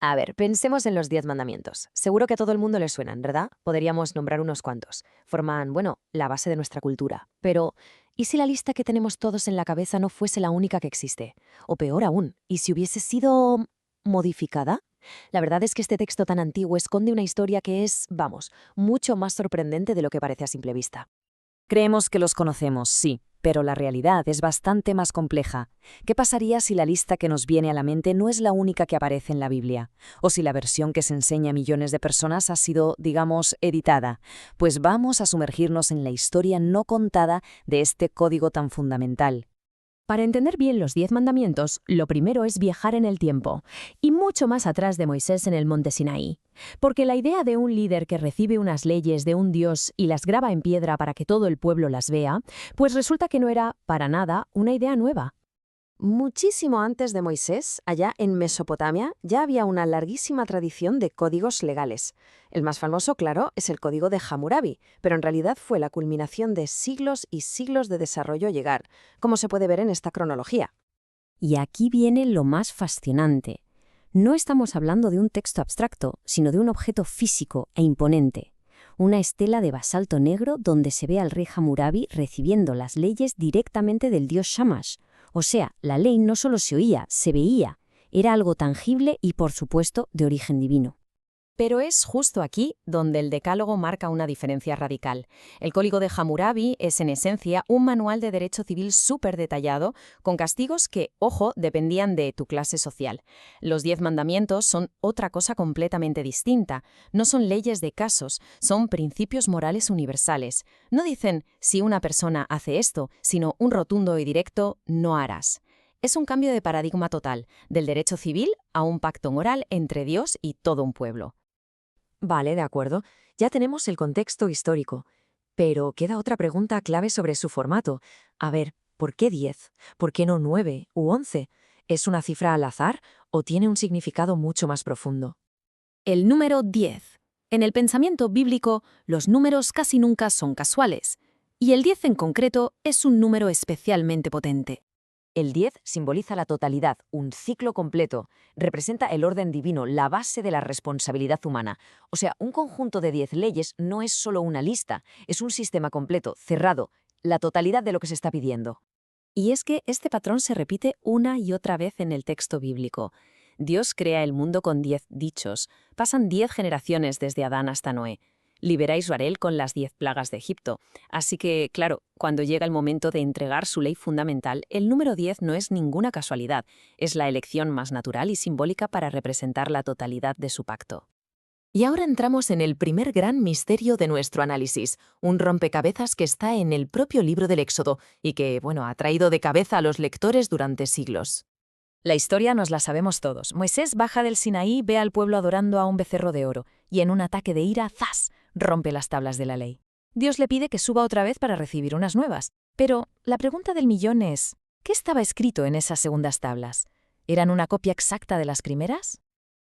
A ver, pensemos en los 10 mandamientos. Seguro que a todo el mundo le suenan, ¿verdad? Podríamos nombrar unos cuantos. Forman, bueno, la base de nuestra cultura. Pero, ¿y si la lista que tenemos todos en la cabeza no fuese la única que existe? O peor aún, ¿y si hubiese sido modificada? La verdad es que este texto tan antiguo esconde una historia que es, vamos, mucho más sorprendente de lo que parece a simple vista. Creemos que los conocemos, sí, pero la realidad es bastante más compleja. ¿Qué pasaría si la lista que nos viene a la mente no es la única que aparece en la Biblia? ¿O si la versión que se enseña a millones de personas ha sido, digamos, editada? Pues vamos a sumergirnos en la historia no contada de este código tan fundamental. Para entender bien los 10 mandamientos, lo primero es viajar en el tiempo, y mucho más atrás de Moisés en el monte Sinaí. Porque la idea de un líder que recibe unas leyes de un dios y las graba en piedra para que todo el pueblo las vea, pues resulta que no era, para nada, una idea nueva. Muchísimo antes de Moisés, allá en Mesopotamia, ya había una larguísima tradición de códigos legales. El más famoso, claro, es el código de Hammurabi, pero en realidad fue la culminación de siglos y siglos de desarrollo llegar, como se puede ver en esta cronología. Y aquí viene lo más fascinante. No estamos hablando de un texto abstracto, sino de un objeto físico e imponente. Una estela de basalto negro donde se ve al rey Hammurabi recibiendo las leyes directamente del dios Shamash. O sea, la ley no solo se oía, se veía. Era algo tangible y, por supuesto, de origen divino. Pero es justo aquí donde el Decálogo marca una diferencia radical. El Código de Hammurabi es, en esencia, un manual de derecho civil súper detallado, con castigos que, ojo, dependían de tu clase social. Los 10 mandamientos son otra cosa completamente distinta. No son leyes de casos, son principios morales universales. No dicen, si una persona hace esto, sino un rotundo y directo, no harás. Es un cambio de paradigma total, del derecho civil a un pacto moral entre Dios y todo un pueblo. Vale, de acuerdo. Ya tenemos el contexto histórico. Pero queda otra pregunta clave sobre su formato. A ver, ¿por qué 10? ¿Por qué no 9 u 11? ¿Es una cifra al azar o tiene un significado mucho más profundo? El número 10. En el pensamiento bíblico, los números casi nunca son casuales, y el 10 en concreto es un número especialmente potente. El 10 simboliza la totalidad, un ciclo completo. Representa el orden divino, la base de la responsabilidad humana. O sea, un conjunto de 10 leyes no es solo una lista, es un sistema completo, cerrado, la totalidad de lo que se está pidiendo. Y es que este patrón se repite una y otra vez en el texto bíblico. Dios crea el mundo con 10 dichos. Pasan 10 generaciones desde Adán hasta Noé. Libera a Israel con las 10 plagas de Egipto. Así que, claro, cuando llega el momento de entregar su ley fundamental, el número 10 no es ninguna casualidad. Es la elección más natural y simbólica para representar la totalidad de su pacto. Y ahora entramos en el primer gran misterio de nuestro análisis, un rompecabezas que está en el propio libro del Éxodo y que, bueno, ha traído de cabeza a los lectores durante siglos. La historia nos la sabemos todos. Moisés baja del Sinaí, ve al pueblo adorando a un becerro de oro, y en un ataque de ira, ¡zas!, rompe las tablas de la ley. Dios le pide que suba otra vez para recibir unas nuevas. Pero la pregunta del millón es, ¿qué estaba escrito en esas segundas tablas? ¿Eran una copia exacta de las primeras?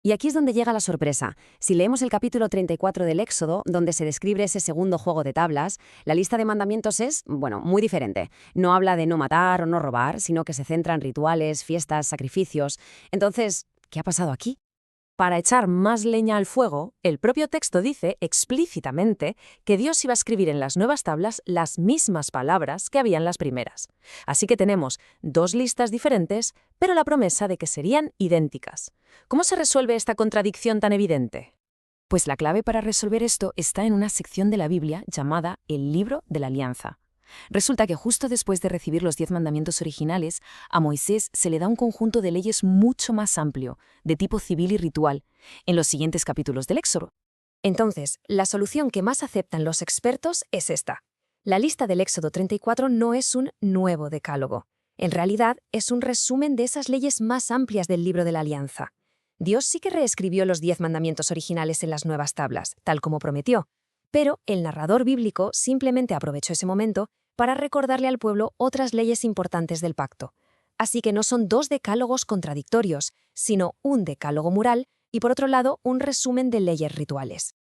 Y aquí es donde llega la sorpresa. Si leemos el capítulo 34 del Éxodo, donde se describe ese segundo juego de tablas, la lista de mandamientos es, bueno, muy diferente. No habla de no matar o no robar, sino que se centra en rituales, fiestas, sacrificios. Entonces, ¿qué ha pasado aquí? Para echar más leña al fuego, el propio texto dice explícitamente que Dios iba a escribir en las nuevas tablas las mismas palabras que había en las primeras. Así que tenemos dos listas diferentes, pero la promesa de que serían idénticas. ¿Cómo se resuelve esta contradicción tan evidente? Pues la clave para resolver esto está en una sección de la Biblia llamada el Libro de la Alianza. Resulta que justo después de recibir los 10 mandamientos originales, a Moisés se le da un conjunto de leyes mucho más amplio, de tipo civil y ritual, en los siguientes capítulos del Éxodo. Entonces, la solución que más aceptan los expertos es esta. La lista del Éxodo 34 no es un nuevo decálogo. En realidad, es un resumen de esas leyes más amplias del Libro de la Alianza. Dios sí que reescribió los 10 mandamientos originales en las nuevas tablas, tal como prometió, pero el narrador bíblico simplemente aprovechó ese momento para recordarle al pueblo otras leyes importantes del pacto. Así que no son dos decálogos contradictorios, sino un decálogo moral y, por otro lado, un resumen de leyes rituales.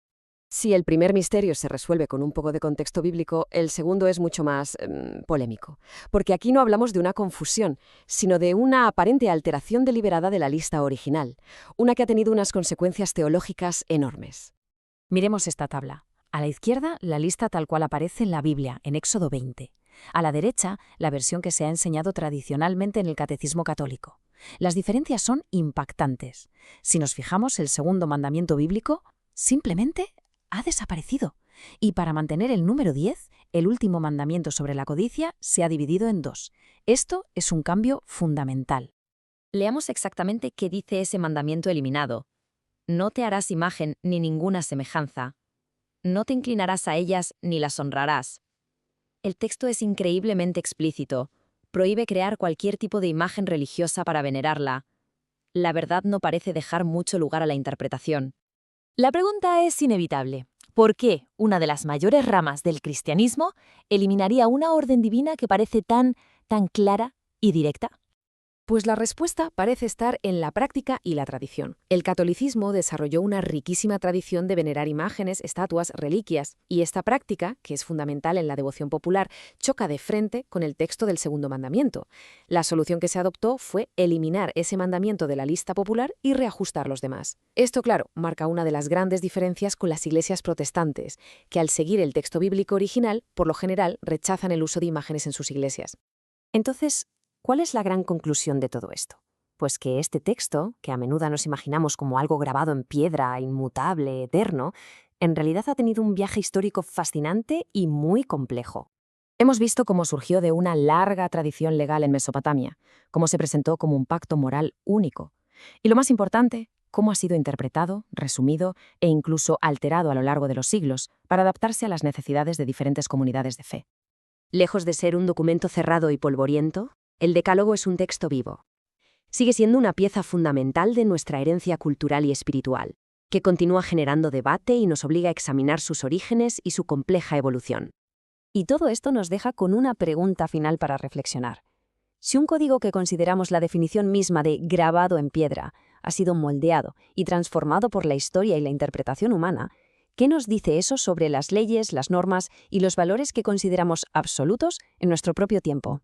Si el primer misterio se resuelve con un poco de contexto bíblico, el segundo es mucho más polémico, porque aquí no hablamos de una confusión, sino de una aparente alteración deliberada de la lista original, una que ha tenido unas consecuencias teológicas enormes. Miremos esta tabla. A la izquierda, la lista tal cual aparece en la Biblia, en Éxodo 20. A la derecha, la versión que se ha enseñado tradicionalmente en el Catecismo Católico. Las diferencias son impactantes. Si nos fijamos, el segundo mandamiento bíblico simplemente ha desaparecido. Y para mantener el número 10, el último mandamiento sobre la codicia se ha dividido en dos. Esto es un cambio fundamental. Leamos exactamente qué dice ese mandamiento eliminado. No te harás imagen ni ninguna semejanza. No te inclinarás a ellas ni las honrarás. El texto es increíblemente explícito. Prohíbe crear cualquier tipo de imagen religiosa para venerarla. La verdad no parece dejar mucho lugar a la interpretación. La pregunta es inevitable. ¿Por qué una de las mayores ramas del cristianismo eliminaría una orden divina que parece tan clara y directa? Pues la respuesta parece estar en la práctica y la tradición. El catolicismo desarrolló una riquísima tradición de venerar imágenes, estatuas, reliquias, y esta práctica, que es fundamental en la devoción popular, choca de frente con el texto del segundo mandamiento. La solución que se adoptó fue eliminar ese mandamiento de la lista popular y reajustar los demás. Esto, claro, marca una de las grandes diferencias con las iglesias protestantes, que al seguir el texto bíblico original, por lo general, rechazan el uso de imágenes en sus iglesias. Entonces, ¿cuál es la gran conclusión de todo esto? Pues que este texto, que a menudo nos imaginamos como algo grabado en piedra, inmutable, eterno, en realidad ha tenido un viaje histórico fascinante y muy complejo. Hemos visto cómo surgió de una larga tradición legal en Mesopotamia, cómo se presentó como un pacto moral único. Y lo más importante, cómo ha sido interpretado, resumido e incluso alterado a lo largo de los siglos para adaptarse a las necesidades de diferentes comunidades de fe. Lejos de ser un documento cerrado y polvoriento, el Decálogo es un texto vivo. Sigue siendo una pieza fundamental de nuestra herencia cultural y espiritual, que continúa generando debate y nos obliga a examinar sus orígenes y su compleja evolución. Y todo esto nos deja con una pregunta final para reflexionar. Si un código que consideramos la definición misma de grabado en piedra ha sido moldeado y transformado por la historia y la interpretación humana, ¿qué nos dice eso sobre las leyes, las normas y los valores que consideramos absolutos en nuestro propio tiempo?